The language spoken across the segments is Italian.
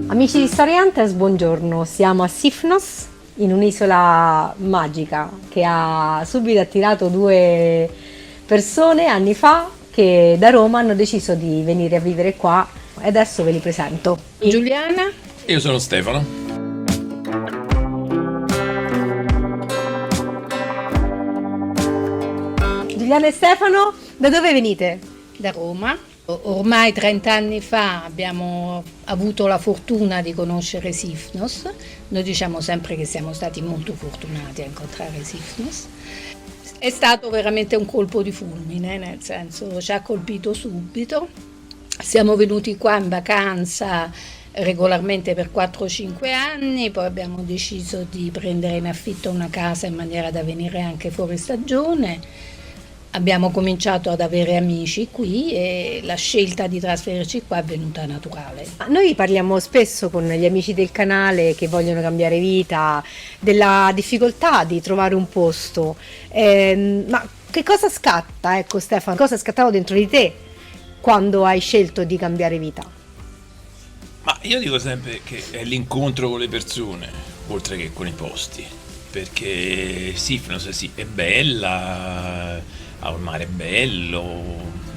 Amici di Storia Hunters, buongiorno. Siamo a Sifnos, in un'isola magica che ha subito attirato due persone anni fa che da Roma hanno deciso di venire a vivere qua e adesso ve li presento. Giuliana. Io sono Stefano. Giuliana e Stefano, da dove venite? Da Roma. Ormai 30 anni fa abbiamo avuto la fortuna di conoscere Sifnos. Noi diciamo sempre che siamo stati molto fortunati a incontrare Sifnos. È stato veramente un colpo di fulmine, nel senso ci ha colpito subito. Siamo venuti qua in vacanza regolarmente per 4-5 anni, poi abbiamo deciso di prendere in affitto una casa in maniera da venire anche fuori stagione. Abbiamo cominciato ad avere amici qui e la scelta di trasferirci qua è venuta naturale. Noi parliamo spesso con gli amici del canale che vogliono cambiare vita, della difficoltà di trovare un posto. Ma che cosa scatta, ecco Stefano, cosa è scattato dentro di te quando hai scelto di cambiare vita? Ma io dico sempre che è l'incontro con le persone, oltre che con i posti, perché Sifnos sì, è bella, ha un mare bello,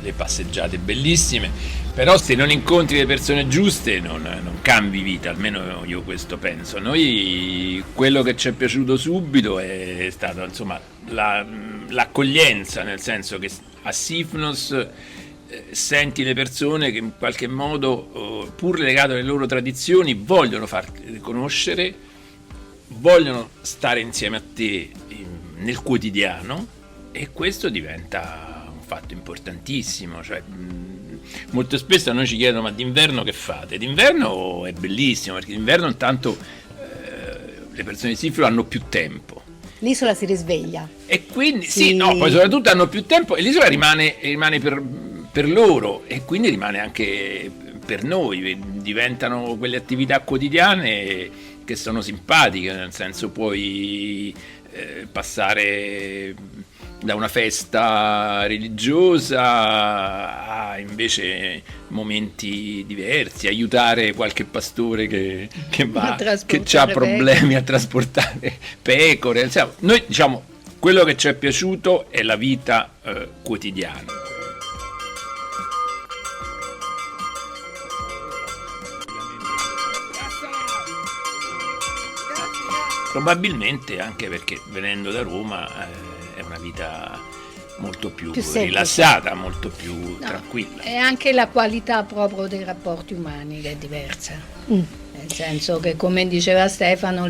le passeggiate bellissime, però se non incontri le persone giuste non cambi vita, almeno io questo penso. Noi quello che ci è piaciuto subito è stato insomma l'accoglienza, nel senso che a Sifnos senti le persone che in qualche modo, pur legate alle loro tradizioni, vogliono farti conoscere, vogliono stare insieme a te nel quotidiano, e questo diventa un fatto importantissimo. Cioè, molto spesso a noi ci chiedono: ma d'inverno che fate? D'inverno è bellissimo, perché d'inverno intanto le persone di Sifnos hanno più tempo. L'isola si risveglia. E quindi sì, no, poi soprattutto hanno più tempo e l'isola rimane per loro, e quindi rimane anche per noi. Diventano quelle attività quotidiane che sono simpatiche, nel senso puoi passare da una festa religiosa a invece momenti diversi, aiutare qualche pastore che ha problemi a trasportare pecore. Insomma, noi diciamo quello che ci è piaciuto è la vita quotidiana. Probabilmente anche perché venendo da Roma è una vita molto più rilassata, molto più tranquilla. E anche la qualità proprio dei rapporti umani che è diversa. Nel senso che, come diceva Stefano,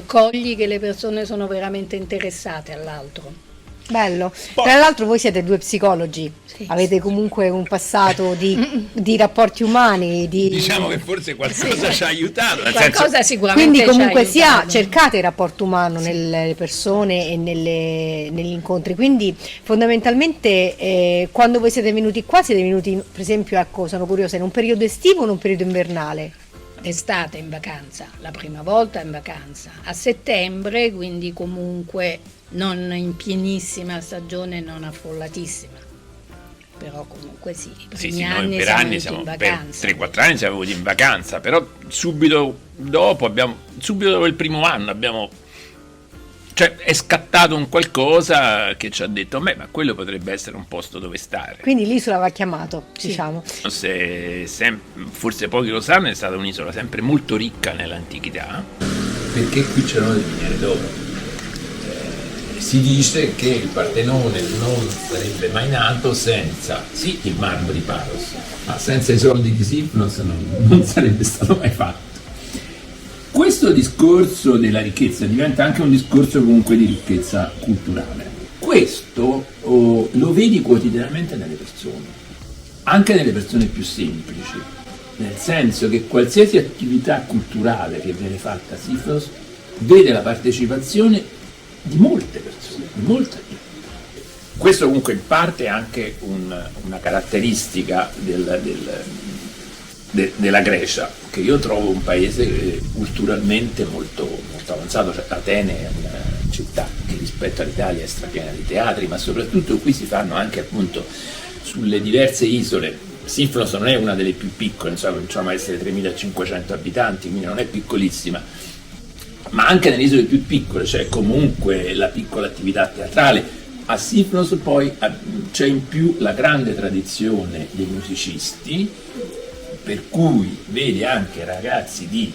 cogli che le persone sono veramente interessate all'altro. Bello. Tra l'altro voi siete due psicologi, sì, avete comunque un passato di rapporti umani. Diciamo che forse qualcosa ci ha aiutato. Qualcosa sicuramente. Quindi comunque cercate il rapporto umano nelle persone e negli incontri. Quindi fondamentalmente quando voi siete venuti qua, siete venuti per esempio, ecco, sono curiosa, in un periodo estivo o in un periodo invernale? Estate in vacanza, la prima volta in vacanza, a settembre, quindi comunque non in pienissima stagione, non affollatissima, però comunque sì, i primi anni per siamo anni venuti in vacanza. Per 3-4 anni siamo venuti in vacanza, però subito dopo il primo anno cioè è scattato un qualcosa che ci ha detto: ma quello potrebbe essere un posto dove stare. Quindi l'isola va chiamato, sì, diciamo. Forse pochi lo sanno, è stata un'isola sempre molto ricca nell'antichità, perché qui c'erano le miniere d'oro. Si dice che il Partenone non sarebbe mai nato senza il marmo di Paros, ma senza i soldi di Sifnos non sarebbe stato mai fatto. Questo discorso della ricchezza diventa anche un discorso comunque di ricchezza culturale. Questo lo vedi quotidianamente nelle persone, anche nelle persone più semplici, nel senso che qualsiasi attività culturale che viene fatta a Sifnos vede la partecipazione di molte persone, di molta gente. Questo comunque in parte è anche una caratteristica della Grecia, che io trovo un paese culturalmente molto, molto avanzato. Cioè, Atene è una città che rispetto all'Italia è strapiena di teatri, ma soprattutto qui si fanno anche appunto sulle diverse isole Sifnos non è una delle più piccole, insomma, cominciamo a essere 3.500 abitanti, quindi non è piccolissima, ma anche nelle isole più piccole c'è comunque la piccola attività teatrale. A Sifnos poi c'è in più la grande tradizione dei musicisti, per cui vedi anche ragazzi di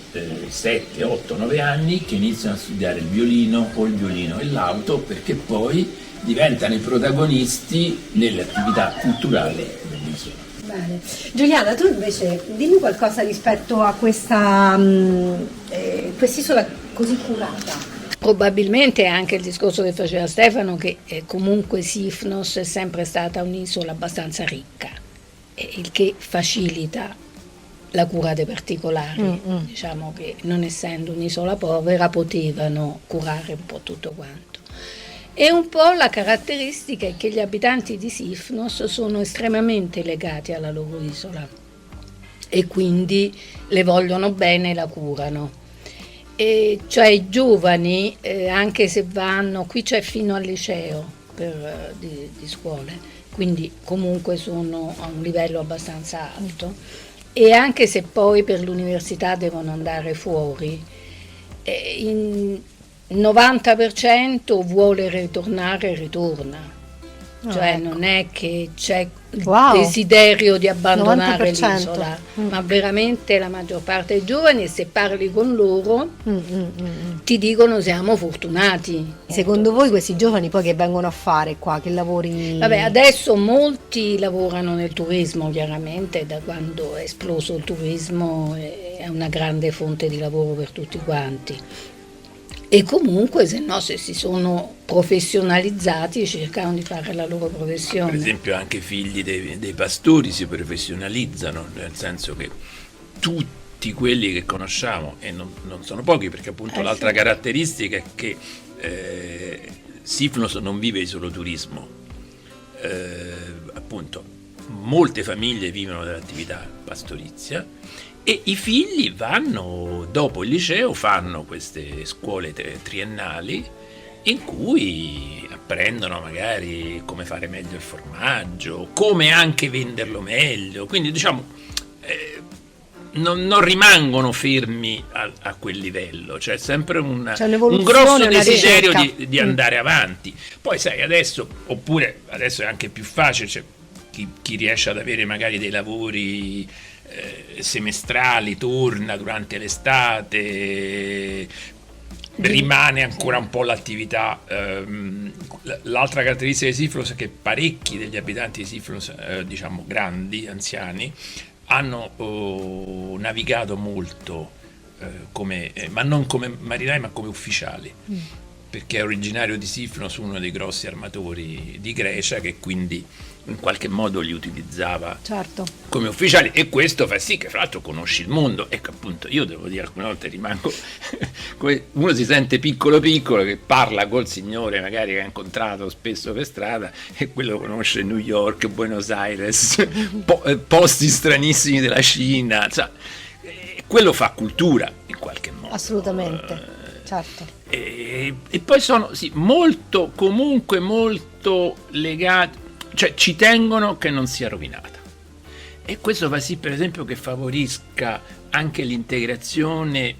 7, 8, 9 anni che iniziano a studiare il violino o il violino e l'auto, perché poi diventano i protagonisti nelle attività culturali dell'isola. Bene. Giuliana, tu invece dimmi qualcosa rispetto a questa quest'isola così curata. Probabilmente è anche il discorso che faceva Stefano, che comunque Sifnos è sempre stata un'isola abbastanza ricca, il che facilita la cura dei particolari. Diciamo che non essendo un'isola povera potevano curare un po' tutto quanto. E un po' la caratteristica è che gli abitanti di Sifnos sono estremamente legati alla loro isola e quindi le vogliono bene e la curano. E cioè i giovani, anche se vanno, qui c'è fino al liceo di scuole, quindi comunque sono a un livello abbastanza alto, e anche se poi per l'università devono andare fuori, il 90% vuole ritornare e ritorna. Cioè ecco. non è che c'è il Wow. desiderio di abbandonare 90%. l'isola, ma veramente la maggior parte dei giovani, e se parli con loro, ti dicono siamo fortunati. Secondo voi questi giovani poi che vengono a fare qua, che lavori? Vabbè, adesso molti lavorano nel turismo, chiaramente, da quando è esploso il turismo è una grande fonte di lavoro per tutti quanti. E comunque, se si sono professionalizzati, cercano di fare la loro professione. Per esempio anche i figli dei pastori si professionalizzano, nel senso che tutti quelli che conosciamo, e non sono pochi, perché appunto l'altra caratteristica è che Sifnos non vive di solo turismo, appunto molte famiglie vivono dell'attività pastorizia e i figli vanno, dopo il liceo, fanno queste scuole triennali in cui apprendono magari come fare meglio il formaggio, come anche venderlo meglio, quindi diciamo non rimangono fermi a quel livello, c'è sempre un grosso desiderio di andare avanti. Poi sai, adesso è anche più facile, cioè, chi riesce ad avere magari dei lavori semestrali torna durante l'estate, rimane ancora un po' l'attività. L'altra caratteristica di Sifnos è che parecchi degli abitanti di Sifnos, diciamo grandi, anziani, hanno navigato molto ma non come marinai ma come ufficiali, perché è originario di Sifnos uno dei grossi armatori di Grecia, che quindi in qualche modo li utilizzava come ufficiali, e questo fa sì che fra l'altro conosci il mondo. Ecco, appunto, io devo dire, alcune volte rimango uno si sente piccolo che parla col signore magari che ha incontrato spesso per strada, e quello conosce New York, Buenos Aires, posti stranissimi della Cina, cioè, quello fa cultura in qualche modo. Assolutamente, certo. E poi sono molto legati, cioè ci tengono che non sia rovinata, e questo fa sì per esempio che favorisca anche l'integrazione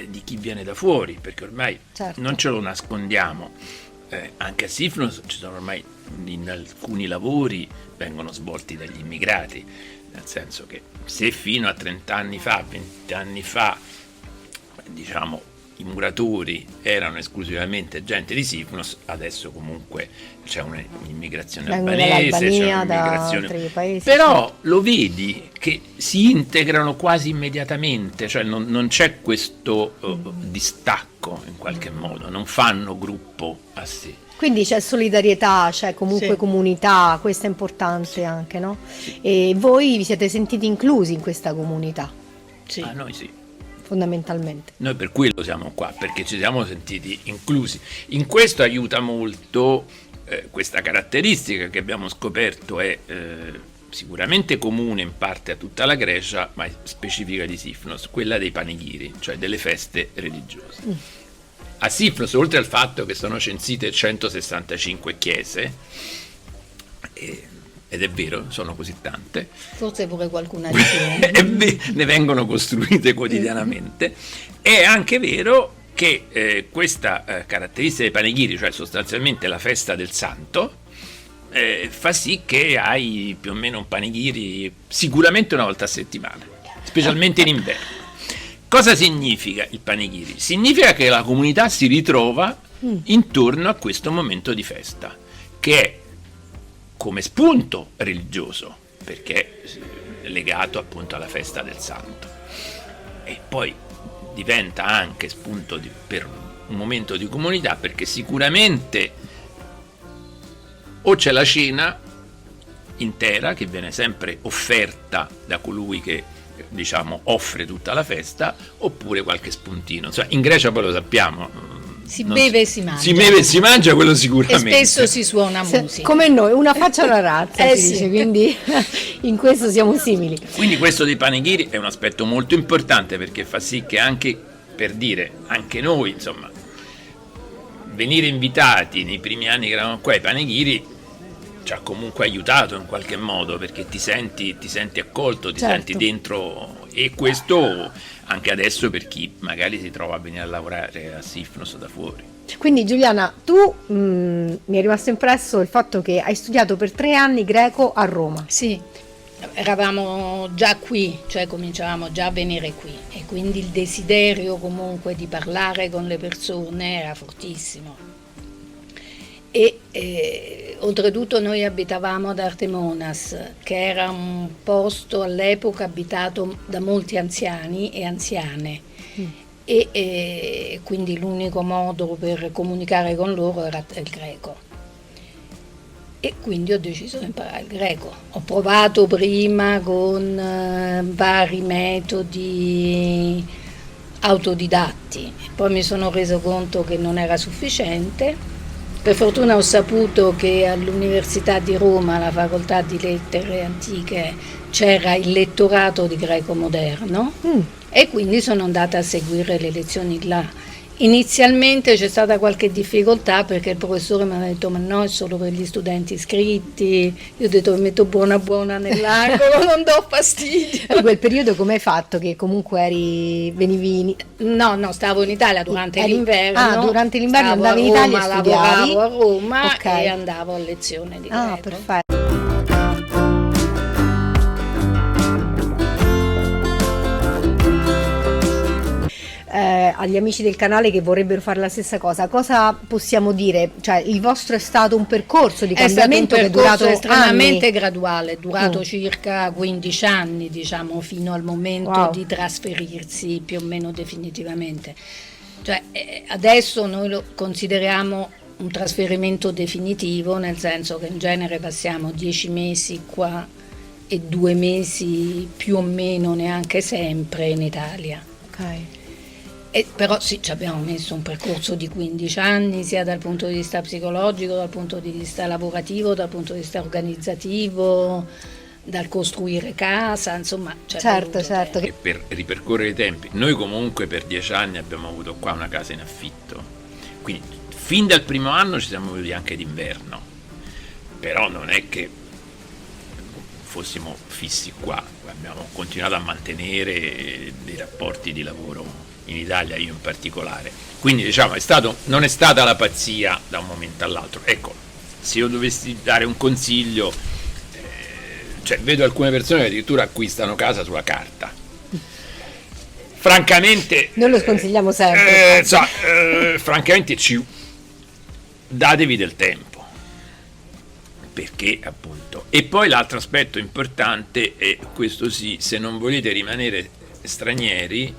di chi viene da fuori, perché ormai non ce lo nascondiamo, anche a Sifnos ci sono ormai, in alcuni lavori vengono svolti dagli immigrati, nel senso che se fino a 30 anni fa, 20 anni fa, diciamo, i muratori erano esclusivamente gente di Sifnos, adesso comunque c'è un'immigrazione albanese, c'è un'immigrazione, da altri paesi, però lo vedi che si integrano quasi immediatamente, cioè non c'è questo distacco in qualche modo, non fanno gruppo a sé. Quindi c'è solidarietà, c'è comunque comunità, questo è importante anche, no? E voi vi siete sentiti inclusi in questa comunità? Sì. Noi sì. Fondamentalmente. Noi per quello siamo qua, perché ci siamo sentiti inclusi. In questo aiuta molto questa caratteristica che abbiamo scoperto è sicuramente comune in parte a tutta la Grecia, ma è specifica di Sifnos, quella dei panegyri, cioè delle feste religiose. A Sifnos, oltre al fatto che sono censite 165 chiese, ed è vero, sono così tante, Forse pure qualcuna di più. ne vengono costruite quotidianamente. È anche vero che questa caratteristica dei panegiri, cioè sostanzialmente la festa del santo, fa sì che hai più o meno un panegiri sicuramente una volta a settimana, specialmente in inverno. Cosa significa il panegiri? Significa che la comunità si ritrova intorno a questo momento di festa, che è come spunto religioso, perché è legato appunto alla festa del santo, e poi diventa anche spunto per un momento di comunità, perché sicuramente o c'è la cena intera che viene sempre offerta da colui che diciamo offre tutta la festa, oppure qualche spuntino. Cioè, in Grecia poi lo sappiamo, Beve e si mangia. Si beve e si mangia, quello E sicuramente. spesso si suona musica. Come noi, una faccia e una razza, si Sì. dice, quindi in questo siamo simili. Quindi questo dei panegiri è un aspetto molto importante, perché fa sì che anche, per dire, anche noi, insomma, venire invitati nei primi anni che eravamo qua ai panegiri ci ha comunque aiutato in qualche modo, perché ti senti accolto, ti Certo. senti dentro, e questo anche adesso per chi magari si trova a venire a lavorare a Sifnos da fuori. Quindi Giuliana, tu mi è rimasto impresso il fatto che hai studiato per 3 anni greco a Roma. Sì, eravamo già qui, cioè cominciavamo già a venire qui, e quindi il desiderio comunque di parlare con le persone era fortissimo. E oltretutto noi abitavamo ad Artemonas, che era un posto all'epoca abitato da molti anziani e anziane, e quindi l'unico modo per comunicare con loro era il greco. E quindi ho deciso di imparare il greco. Ho provato prima con vari metodi autodidatti, poi mi sono reso conto che non era sufficiente. Per fortuna ho saputo che all'Università di Roma, alla Facoltà di Lettere Antiche, c'era il lettorato di greco moderno, e quindi sono andata a seguire le lezioni là. Inizialmente c'è stata qualche difficoltà perché il professore mi ha detto: ma no, è solo per gli studenti iscritti. Io ho detto: mi metto buona nell'angolo, non do fastidio. In quel periodo come hai fatto? Che comunque venivi No, stavo in Italia durante l'inverno. Ah, durante l'inverno stavo andavi in Italia e Roma, studiavi? lavoravo a Roma, Ok. e andavo a lezione di Ah, greco. perfetto. Agli amici del canale che vorrebbero fare la stessa cosa possiamo dire? Cioè, il vostro è stato un percorso di È stato un cambiamento che è percorso durato estremamente anni. graduale, è durato circa 15 anni, diciamo, fino al momento Wow. di trasferirsi più o meno definitivamente. Cioè, adesso noi lo consideriamo un trasferimento definitivo, nel senso che in genere passiamo 10 mesi qua e 2 mesi più o meno, neanche sempre, in Italia. Ok. Però sì, ci abbiamo messo un percorso di 15 anni, sia dal punto di vista psicologico, dal punto di vista lavorativo, dal punto di vista organizzativo, dal costruire casa, insomma. Certo. E per ripercorrere i tempi, noi comunque per 10 anni abbiamo avuto qua una casa in affitto, quindi fin dal primo anno ci siamo venuti anche d'inverno, però non è che fossimo fissi qua, abbiamo continuato a mantenere dei rapporti di lavoro in Italia, io in particolare, quindi diciamo non è stata la pazzia da un momento all'altro. Ecco, se io dovessi dare un consiglio, cioè vedo alcune persone che addirittura acquistano casa sulla carta, francamente Noi lo sconsigliamo sempre. francamente datevi del tempo, perché appunto. E poi l'altro aspetto importante è questo, sì, se non volete rimanere stranieri,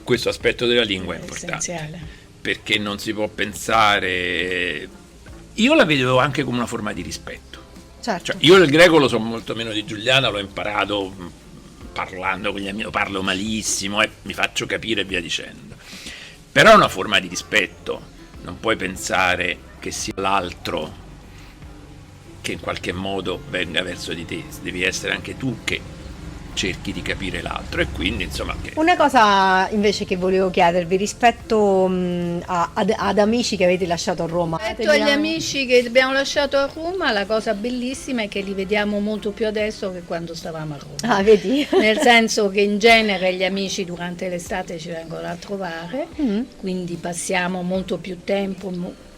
questo aspetto della lingua è importante, essenziale. perché non si può pensare, io la vedo anche come una forma di rispetto. Certo. Cioè, io il greco lo so molto meno di Giuliana, l'ho imparato parlando con gli amici, parlo malissimo, mi faccio capire e via dicendo, però è una forma di rispetto, non puoi pensare che sia l'altro che in qualche modo venga verso di te, devi essere anche tu che cerchi di capire l'altro, e quindi insomma Una cosa invece che volevo chiedervi rispetto ad amici che avete lasciato a Roma. Rispetto agli amici che abbiamo lasciato a Roma, la cosa bellissima è che li vediamo molto più adesso che quando stavamo a Roma. Ah, vedi? Nel senso che in genere gli amici durante l'estate ci vengono a trovare, quindi passiamo molto più tempo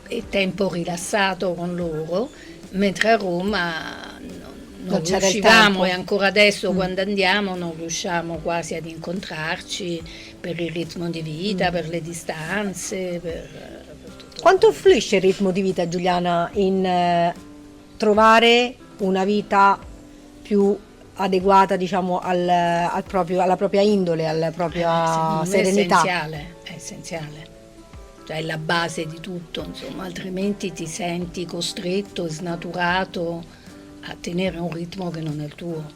e tempo rilassato con loro, mentre a Roma non c'era il riuscivamo, tempo. e ancora adesso quando andiamo non riusciamo quasi ad incontrarci per il ritmo di vita, per le distanze, per tutto. Quanto influisce il ritmo di vita, Giuliana, in trovare una vita più adeguata, diciamo, alla propria indole, alla propria Secondo me serenità? è essenziale. Cioè è la base di tutto, insomma, altrimenti ti senti costretto e snaturato a tenere un ritmo che non è il tuo.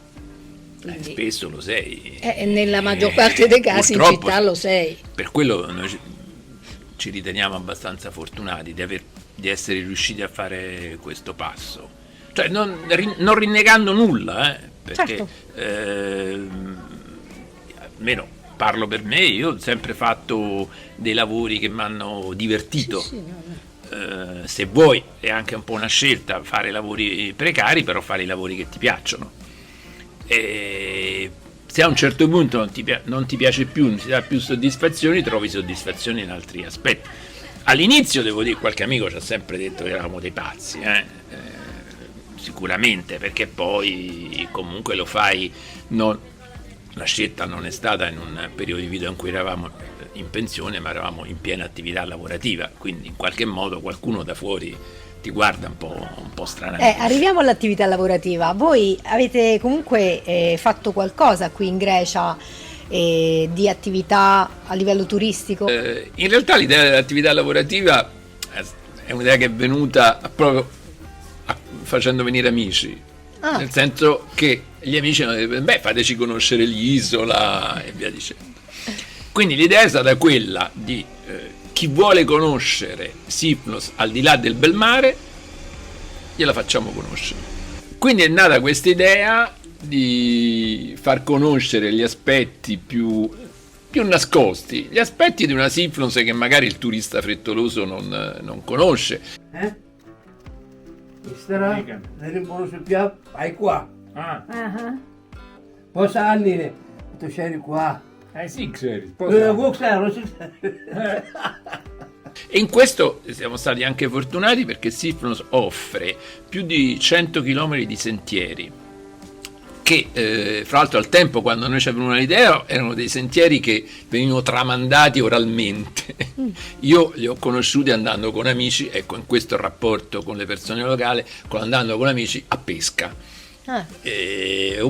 Quindi, spesso lo sei. nella maggior parte dei casi in Purtroppo, città lo sei. Per quello noi ci riteniamo abbastanza fortunati di essere riusciti a fare questo passo. Cioè non rinnegando nulla, perché almeno parlo per me, io ho sempre fatto dei lavori che mi hanno divertito. Sì, no. Se vuoi è anche un po' una scelta fare lavori precari, però fare i lavori che ti piacciono, e se a un certo punto non ti piace più, non ti dà più soddisfazioni, trovi soddisfazioni in altri aspetti. All'inizio devo dire, qualche amico ci ha sempre detto che eravamo dei pazzi, sicuramente, perché poi comunque lo fai, la scelta non è stata in un periodo di vita in cui eravamo in pensione, ma eravamo in piena attività lavorativa, quindi in qualche modo qualcuno da fuori ti guarda un po' stranamente. Arriviamo all'attività lavorativa. Voi avete comunque fatto qualcosa qui in Grecia di attività a livello turistico? In realtà l'idea dell'attività lavorativa è un'idea che è venuta proprio facendo venire amici. Nel senso che gli amici hanno detto, fateci conoscere l'isola e via dicendo. Quindi l'idea è stata quella di chi vuole conoscere Sifnos al di là del bel mare, gliela facciamo conoscere. Quindi è nata questa idea di far conoscere gli aspetti più nascosti, gli aspetti di una Sifnos che magari il turista frettoloso non conosce. Istera, ne riconosci più? Vai qua. Ah, Posa anni, tu c'eri qua. sì, c'eri. E in questo siamo stati anche fortunati, perché Sifnos offre più di 100 km di sentieri che fra l'altro al tempo, quando noi ci avevamo l'idea, erano dei sentieri che venivano tramandati oralmente. Io li ho conosciuti andando con amici, ecco, in questo rapporto con le persone locali, andando con amici a pesca. E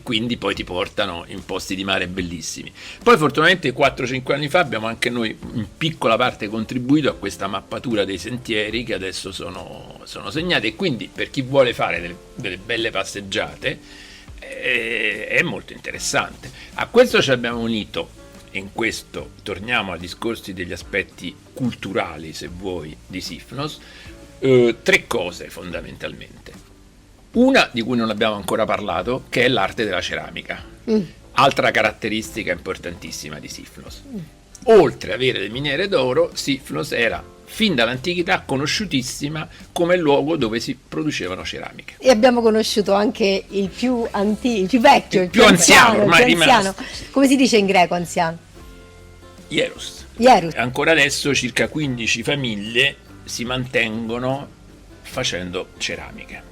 quindi poi ti portano in posti di mare bellissimi. Poi fortunatamente 4-5 anni fa abbiamo anche noi in piccola parte contribuito a questa mappatura dei sentieri che adesso sono segnati, e quindi per chi vuole fare delle belle passeggiate è molto interessante. A questo ci abbiamo unito, e in questo torniamo ai discorsi degli aspetti culturali, se vuoi, di Sifnos, 3 cose fondamentalmente. Una di cui non abbiamo ancora parlato, che è l'arte della ceramica, altra caratteristica importantissima di Sifnos. Oltre ad avere le miniere d'oro, Sifnos era fin dall'antichità conosciutissima come luogo dove si producevano ceramiche. E abbiamo conosciuto anche il più vecchio, il più anziano, ormai anziano. Come si dice in greco anziano? Hieros. Ancora adesso circa 15 famiglie si mantengono facendo ceramiche.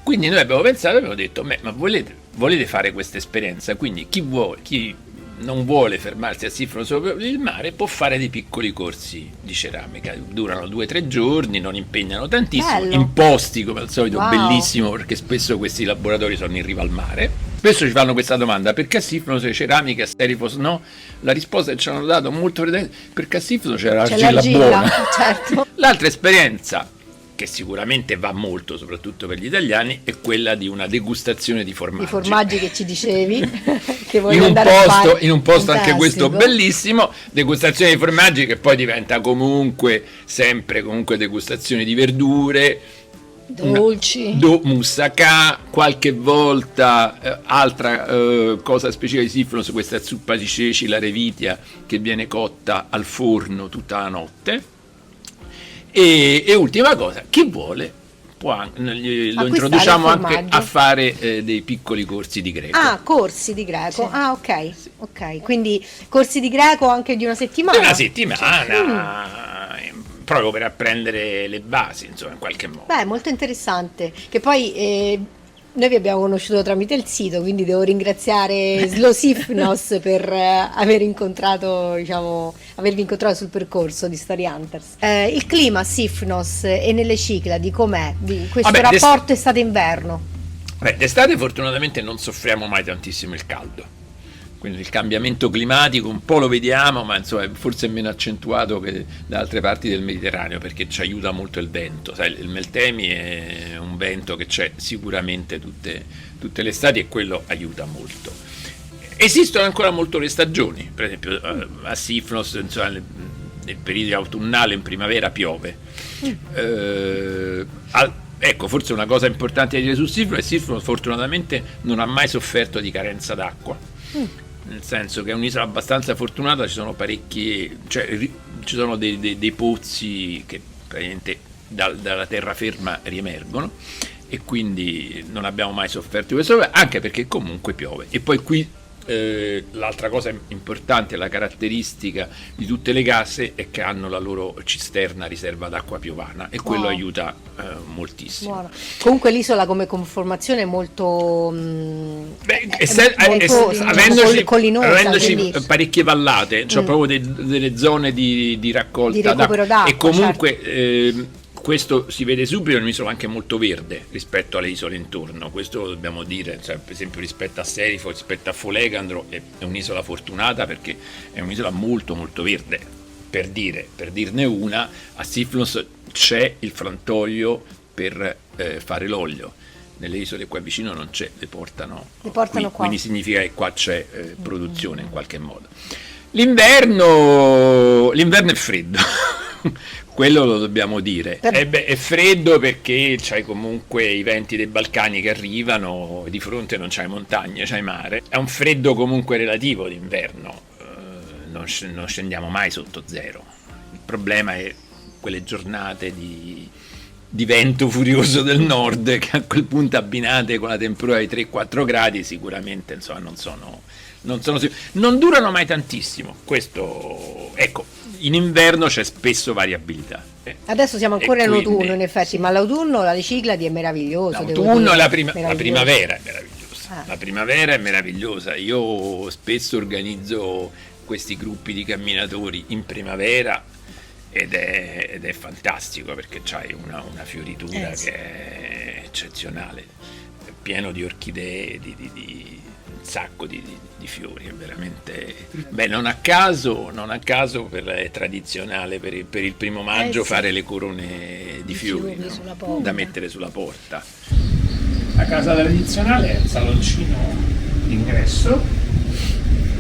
Quindi noi abbiamo pensato, abbiamo detto, ma volete fare questa esperienza? Quindi chi non vuole fermarsi a Sifnos sopra il mare può fare dei piccoli corsi di ceramica, durano 2-3 giorni, non impegnano tantissimo. Bello. In posti come al solito, Wow. bellissimo, perché spesso questi laboratori sono in riva al mare. Spesso ci fanno questa domanda: perché a Sifnos c'è ceramica, a Serifos no? La risposta che ci hanno dato molto perché a Sifnos c'era l'argilla buona. Certo. L'altra esperienza, che sicuramente va molto, soprattutto per gli italiani, è quella di una degustazione di formaggi. I formaggi che ci dicevi, che voglio in un andare a fare. in un posto anche Fantastico. questo bellissimo, degustazione di formaggi che poi diventa sempre degustazione di verdure, Dolci. Moussaka, qualche volta altra cosa specifica di Sifnos, questa zuppa di ceci, la revitia, che viene cotta al forno tutta la notte. E ultima cosa, chi vuole lo introduciamo anche a fare dei piccoli corsi di greco. Ah, corsi di greco. Sì. Ah, ok. Ok, quindi corsi di greco anche di una settimana? Una settimana, proprio per apprendere le basi, insomma, in qualche modo. Beh, molto interessante. Che poi noi vi abbiamo conosciuto tramite il sito, quindi devo ringraziare Slosifnos per avervi incontrato sul percorso di Story Hunters. Il clima a Sifnos e nelle Cicladi com'è? Questo rapporto estate-inverno? D'estate fortunatamente non soffriamo mai tantissimo il caldo. Quindi il cambiamento climatico un po' lo vediamo, ma insomma forse è meno accentuato che da altre parti del Mediterraneo, perché ci aiuta molto il vento. Sai, il Meltemi è un vento che c'è sicuramente tutte le estati e quello aiuta molto. Esistono ancora molto le stagioni, per esempio a Sifnos, insomma, nel periodo autunnale in primavera piove. Ecco, forse una cosa importante da dire su Sifnos è che Sifnos fortunatamente non ha mai sofferto di carenza d'acqua. Nel senso che è un'isola abbastanza fortunata, ci sono ci sono dei pozzi che praticamente dalla terraferma riemergono, e quindi non abbiamo mai sofferto di questo, anche perché comunque piove. E poi qui l'altra cosa importante, la caratteristica di tutte le case, è che hanno la loro cisterna riserva d'acqua piovana, e quello aiuta moltissimo. Buono. Comunque l'isola come conformazione è molto avendoci quindi parecchie vallate, cioè proprio delle zone di raccolta di recupero d'acqua, e comunque questo si vede subito, è un'isola anche molto verde rispetto alle isole intorno, questo lo dobbiamo dire, cioè, per esempio rispetto a Serifo, rispetto a Folegandro è un'isola fortunata, perché è un'isola molto molto verde. Per dirne una, a Sifnos c'è il frantoio per fare l'olio. Nelle isole qua vicino non c'è, le portano qua. Quindi significa che qua c'è produzione in qualche modo. L'inverno è freddo. Quello lo dobbiamo dire. È freddo perché c'hai comunque i venti dei Balcani che arrivano, di fronte non c'hai montagne, c'hai mare. È un freddo comunque relativo d'inverno, non scendiamo mai sotto zero. Il problema è quelle giornate di vento furioso del nord, che a quel punto, abbinate con la temperatura di 3-4 gradi, sicuramente insomma non durano mai tantissimo. Questo, ecco, in inverno c'è spesso variabilità. Adesso siamo ancora in autunno, in effetti, ma l'autunno, la Cicladi è meraviglioso. L'autunno e la primavera è meravigliosa. La primavera è meravigliosa. Io spesso organizzo questi gruppi di camminatori in primavera ed è fantastico, perché c'hai una fioritura che è eccezionale, è pieno di orchidee, un sacco di fiori, è veramente non a caso è tradizionale per il 1° maggio fare le corone di fiori, no? Da mettere sulla porta. La casa tradizionale è un saloncino d'ingresso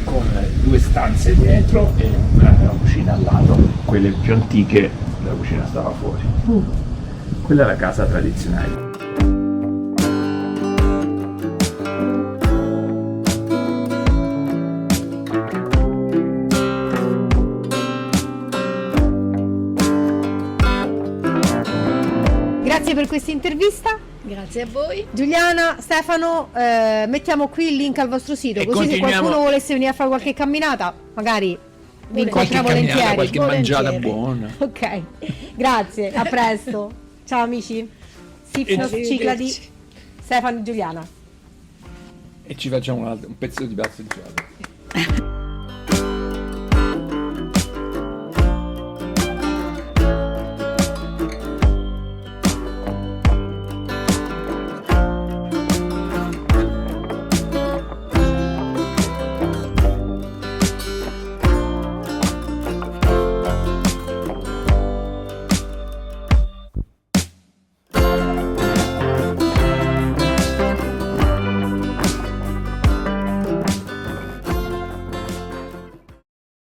con 2 stanze dietro e una cucina al lato. Quelle più antiche, la cucina stava fuori. Quella è la casa tradizionale. Grazie per questa intervista. Grazie a voi. Giuliana, Stefano, mettiamo qui il link al vostro sito, così se qualcuno volesse venire a fare qualche camminata, magari vi incontriamo volentieri. Qualche mangiata buona. Ok, grazie, a presto. Ciao amici. Sifnos, Cicladi, Stefano e Giuliana. E ci facciamo un pezzo di pasta di gelato.